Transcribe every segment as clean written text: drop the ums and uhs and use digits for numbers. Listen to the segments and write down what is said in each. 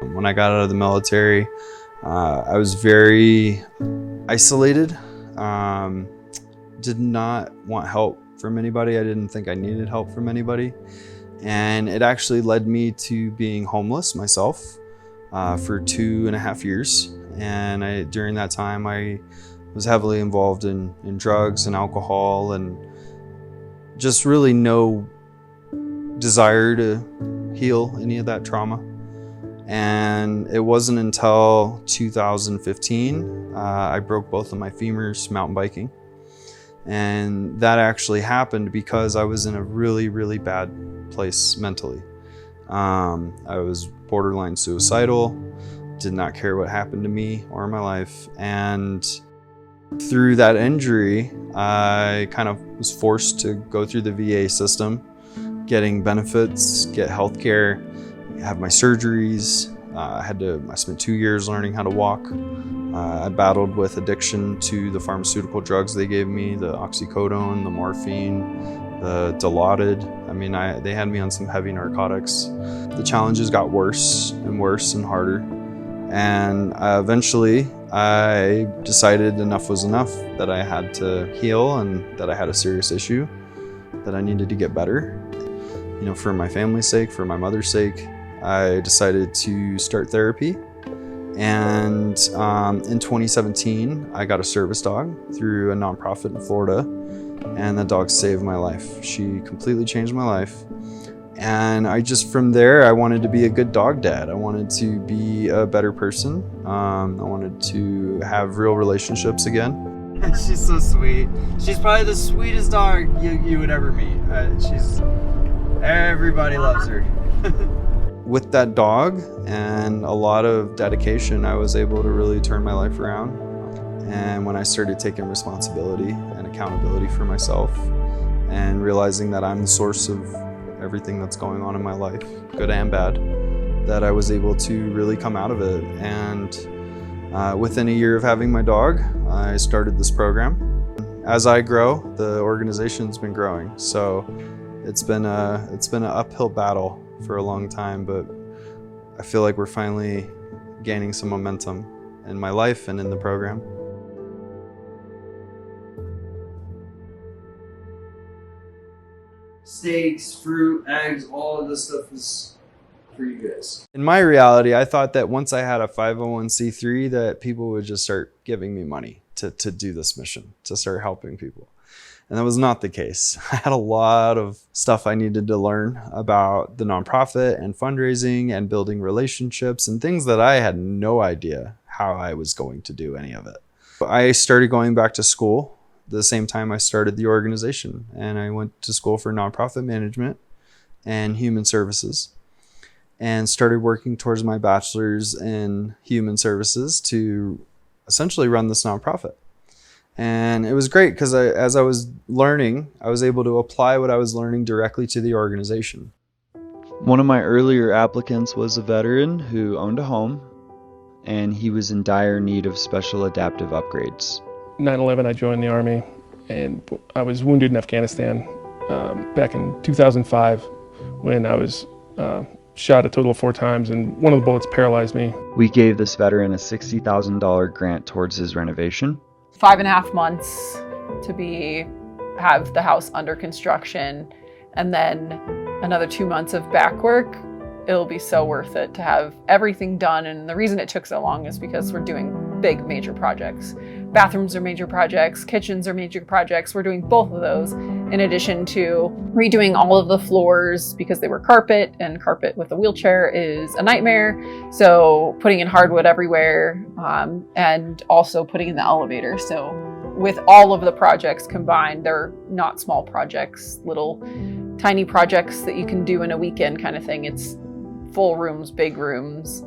When I got out of the military, I was very isolated. Did not want help from anybody. I didn't think I needed help from anybody. And it actually led me to being homeless myself for 2.5 years. And during that time, I was heavily involved in drugs and alcohol, and just really no desire to heal any of that trauma. And it wasn't until 2015, I broke both of my femurs mountain biking. And that actually happened because I was in a really, really bad place mentally. I was borderline suicidal, did not care what happened to me or my life. And through that injury, I kind of was forced to go through the VA system, getting benefits, get healthcare, have my surgeries. I spent 2 years learning how to walk. I battled with addiction to the pharmaceutical drugs they gave me, the oxycodone, the morphine, the Dilaudid. I mean, they had me on some heavy narcotics. The challenges got worse and worse and harder. And eventually I decided enough was enough, that I had to heal and that I had a serious issue, that I needed to get better. You know, for my family's sake, for my mother's sake, I decided to start therapy. And in 2017, I got a service dog through a nonprofit in Florida, and that dog saved my life. She completely changed my life. And from there, I wanted to be a good dog dad. I wanted to be a better person. I wanted to have real relationships again. She's so sweet. She's probably the sweetest dog you would ever meet. Everybody loves her. With that dog and a lot of dedication, I was able to really turn my life around. And when I started taking responsibility and accountability for myself and realizing that I'm the source of everything that's going on in my life, good and bad, that I was able to really come out of it. And within a year of having my dog, I started this program. As I grow, the organization's been growing. So it's been an uphill battle for a long time, but I feel like we're finally gaining some momentum in my life and in the program. Steaks, fruit, eggs, all of this stuff is for you guys. In my reality, I thought that once I had a 501c3 that people would just start giving me money to do this mission, to start helping people. And that was not the case. I had a lot of stuff I needed to learn about the nonprofit and fundraising and building relationships and things that I had no idea how I was going to do any of it. I started going back to school the same time I started the organization, and I went to school for nonprofit management and human services and started working towards my bachelor's in human services to essentially run this nonprofit. And it was great because as I was learning, I was able to apply what I was learning directly to the organization. One of my earlier applicants was a veteran who owned a home, and he was in dire need of special adaptive upgrades. 9/11, I joined the Army, and I was wounded in Afghanistan back in 2005 when I was shot a total of 4 times, and one of the bullets paralyzed me. We gave this veteran a $60,000 grant towards his renovation. 5.5 months to have the house under construction, and then another 2 months of back work. It'll be so worth it to have everything done. And the reason it took so long is because we're doing big major projects. Bathrooms are major projects, kitchens are major projects. We're doing both of those in addition to redoing all of the floors because they were carpet, and carpet with a wheelchair is a nightmare. So putting in hardwood everywhere, and also putting in the elevator. So with all of the projects combined, they're not small projects, little tiny projects that you can do in a weekend kind of thing. It's full rooms, big rooms,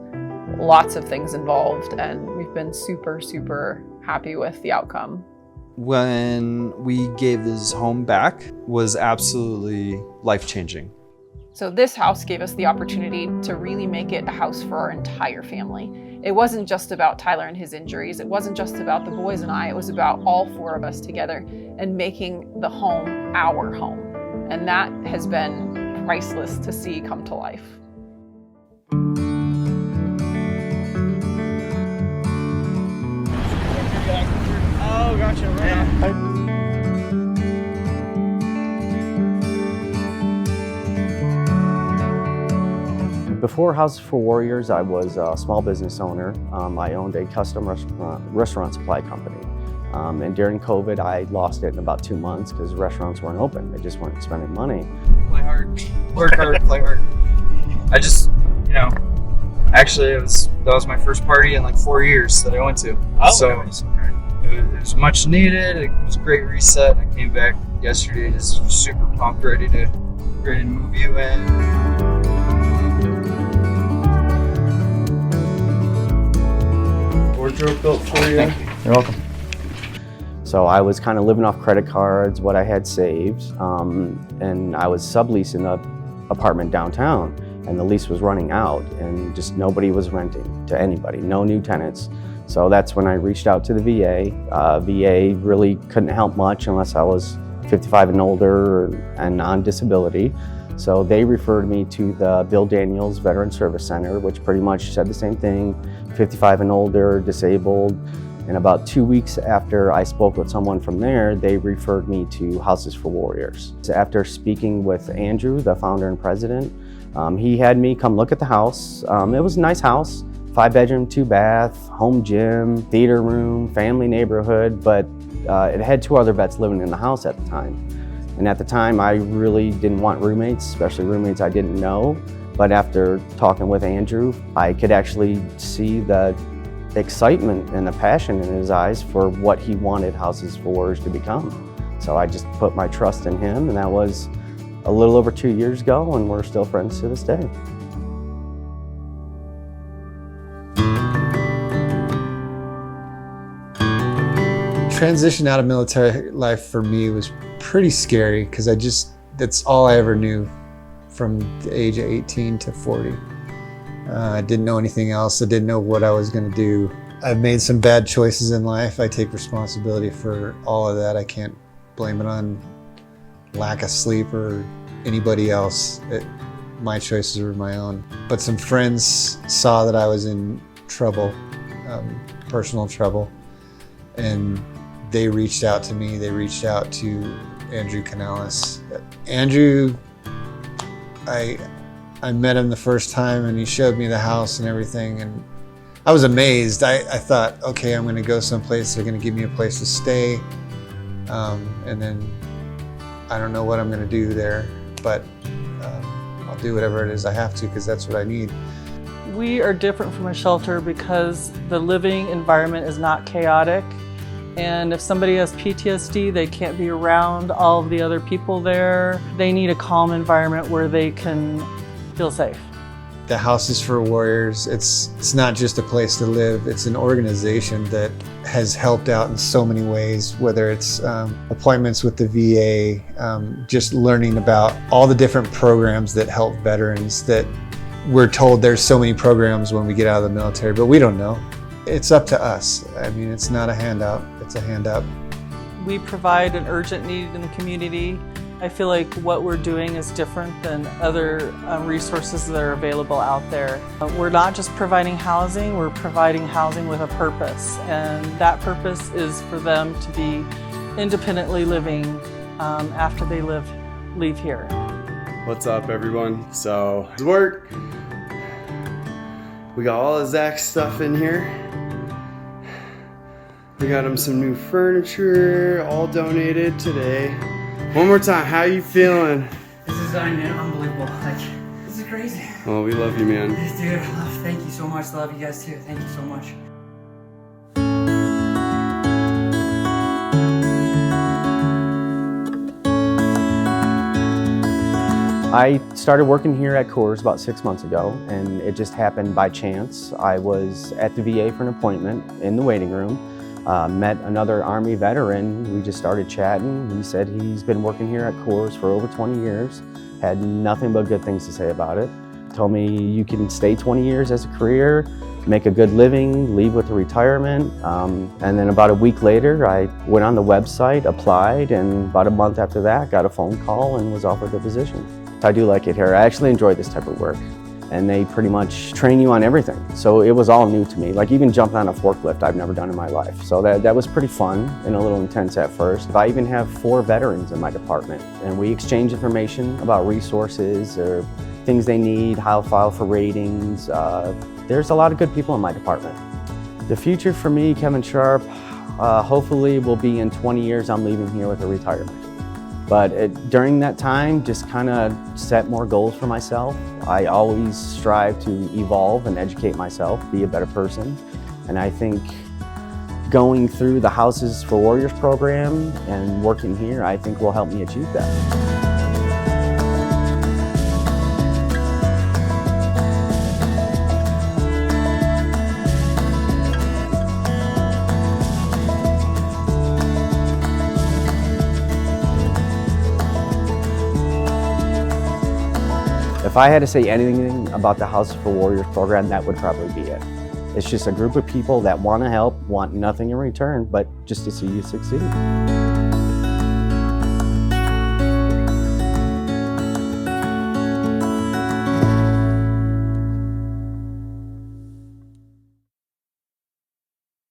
lots of things involved, and we've been super, super happy with the outcome. When we gave this home back was absolutely life-changing. So this house gave us the opportunity to really make it a house for our entire family. It wasn't just about Tyler and his injuries. It wasn't just about the boys and I. It was about all 4 of us together and making the home our home. And that has been priceless to see come to life. watching around. Before Houses for Warriors, I was a small business owner. I owned a custom restaurant supply company. And during COVID, I lost it in about 2 months because restaurants weren't open. They just weren't spending money. Play hard, work hard, play hard. I just, actually that was my first party in like 4 years that I went to. Oh, so it was much needed. It was a great reset. I came back yesterday just super pumped, ready to move you in. Wardrobe built for you. Thank you. You're welcome. So I was kind of living off credit cards, what I had saved, and I was subleasing an apartment downtown, and the lease was running out, and just nobody was renting to anybody, no new tenants. So that's when I reached out to the VA. VA really couldn't help much unless I was 55 and older and on disability. So they referred me to the Bill Daniels Veteran Service Center, which pretty much said the same thing, 55 and older, disabled. And about 2 weeks after I spoke with someone from there, they referred me to Houses for Warriors. So after speaking with Andrew, the founder and president, he had me come look at the house. It was a nice house, 5-bedroom, 2-bath, home gym, theater room, family neighborhood, but it had 2 other vets living in the house at the time. And at the time, I really didn't want roommates, especially roommates I didn't know. But after talking with Andrew, I could actually see the excitement and the passion in his eyes for what he wanted Houses for Warriors to become. So I just put my trust in him, and that was a little over 2 years ago, and we're still friends to this day. Transition out of military life for me was pretty scary because that's all I ever knew from the age of 18 to 40. I didn't know anything else. I didn't know what I was going to do. I've made some bad choices in life. I take responsibility for all of that. I can't blame it on lack of sleep or anybody else. My choices were my own. But some friends saw that I was in trouble, personal trouble, and they reached out to me. They reached out to Andrew Canales. Andrew, I met him the first time and he showed me the house and everything, and I was amazed. I thought, okay, I'm gonna go someplace, they're gonna give me a place to stay, and then I don't know what I'm gonna do there, but I'll do whatever it is I have to because that's what I need. We are different from a shelter because the living environment is not chaotic. And if somebody has PTSD, they can't be around all of the other people there. They need a calm environment where they can feel safe. The Houses for Warriors, it's not just a place to live, it's an organization that has helped out in so many ways, whether it's appointments with the VA, just learning about all the different programs that help veterans that we're told there's so many programs when we get out of the military, but we don't know. It's up to us. I mean, it's not a handout, it's a hand up. We provide an urgent need in the community. I feel like what we're doing is different than other resources that are available out there. We're not just providing housing, we're providing housing with a purpose. And that purpose is for them to be independently living after they leave here. What's up, everyone? So, it's work. We got all of Zach's stuff in here. We got him some new furniture, all donated today. One more time, how you feeling? This is unbelievable. This is crazy. Oh, we love you, man. Dude, thank you so much. Love you guys too. Thank you so much. I started working here at Coors about 6 months ago, and it just happened by chance. I was at the VA for an appointment in the waiting room, met another Army veteran. We just started chatting. He said he's been working here at Coors for over 20 years, had nothing but good things to say about it. Told me you can stay 20 years as a career, make a good living, leave with a retirement. And then about a week later, I went on the website, applied, and about a month after that, got a phone call and was offered the position. I do like it here. I actually enjoy this type of work. and they pretty much train you on everything. So it was all new to me. Like even jumping on a forklift, I've never done in my life. So that was pretty fun and a little intense at first. I even have 4 veterans in my department, and we exchange information about resources or things they need, how to file for ratings. There's a lot of good people in my department. The future for me, Kevin Sharp, hopefully will be in 20 years I'm leaving here with a retirement. But during that time, just kind of set more goals for myself. I always strive to evolve and educate myself, be a better person. And I think going through the Houses for Warriors program and working here, I think will help me achieve that. If I had to say anything about the House for Warriors program, that would probably be it. It's just a group of people that want to help, want nothing in return, but just to see you succeed.